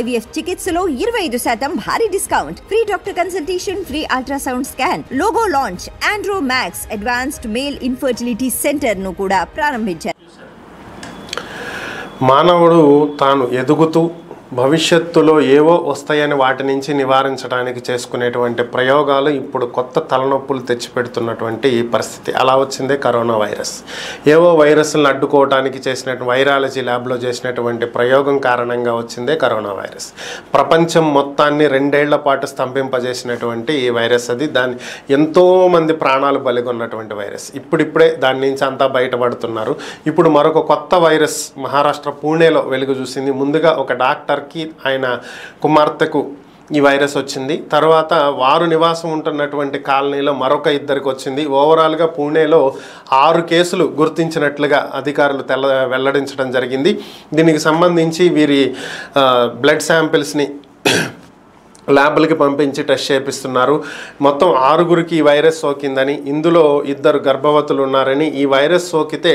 IVF చికిత్సలో 25% భారీ discount, free doctor consultation, free ultrasound scan, logo launch, Andro max advanced male infertility centre ను కూడా ప్రారంభించారు. మానవుడు తాను ఎదుగుతూ భవిష్యత్తులో ఏవో వస్తాయని వాటి నుంచి నివారించడానికి చేసుకునేటువంటి ప్రయోగాలు ఇప్పుడు కొత్త తలనొప్పులు తెచ్చిపెడుతున్నటువంటి పరిస్థితి. అలా వచ్చిందే కరోనా వైరస్. ఏవో వైరస్లను అడ్డుకోవడానికి చేసినటువంటి వైరాలజీ ల్యాబ్లో చేసినటువంటి ప్రయోగం కారణంగా వచ్చిందే కరోనా వైరస్. ప్రపంచం మొత్తాన్ని 2 ఏళ్ల పాటు స్తంభింపజేసినటువంటి ఈ వైరస్ అది. దాని ఎంతోమంది ప్రాణాలు బలిగొన్నటువంటి వైరస్. ఇప్పుడిప్పుడే దాని నుంచి అంతా బయటపడుతున్నారు. ఇప్పుడు మరొక కొత్త వైరస్ మహారాష్ట్ర పూణేలో వెలుగు చూసింది. ముందుగా ఒక డాక్టర్కి ఆయన కుమార్తెకు ఈ వైరస్ వచ్చింది. తర్వాత వారు నివాసం ఉంటున్నటువంటి కాలనీలో మరొక 2కి వచ్చింది. ఓవరాల్గా పూణేలో 6 కేసులు గుర్తించినట్లుగా అధికారులు వెల్లడించడం జరిగింది. దీనికి సంబంధించి వీరి బ్లడ్ శాంపిల్స్ని ల్యాబ్లకి పంపించి టెస్ట్ చేపిస్తున్నారు. మొత్తం 6గురికి ఈ వైరస్ సోకిందని, ఇందులో 2 గర్భవతులు ఉన్నారని, ఈ వైరస్ సోకితే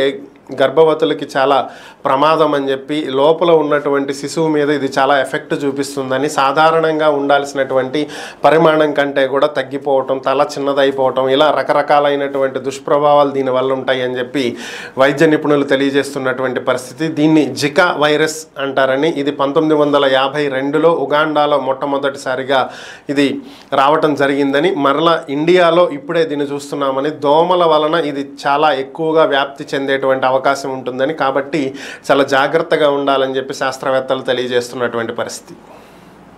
గర్భవతులకి చాలా ప్రమాదం అని చెప్పి, లోపల ఉన్నటువంటి శిశువు మీద ఇది చాలా ఎఫెక్ట్ చూపిస్తుందని, సాధారణంగా ఉండాల్సినటువంటి పరిమాణం కంటే కూడా తగ్గిపోవటం, తల చిన్నదైపోవటం, ఇలా రకరకాలైనటువంటి దుష్ప్రభావాలు దీనివల్ల ఉంటాయి అని చెప్పి వైద్య నిపుణులు తెలియజేస్తున్నటువంటి పరిస్థితి. దీన్ని జికా వైరస్ అంటారని, ఇది 1952లో ఉగాండాలో మొట్టమొదటిసారిగా ఇది రావటం జరిగిందని, మరలా ఇండియాలో ఇప్పుడే దీన్ని చూస్తున్నామని, దోమల వలన ఇది చాలా ఎక్కువగా వ్యాప్తి చెందేటువంటి అవకాశం ఉంటుందని, కాబట్టి చాలా జాగ్రత్తగా ఉండాలని చెప్పి శాస్త్రవేత్తలు తెలియజేస్తున్నటువంటి పరిస్థితి.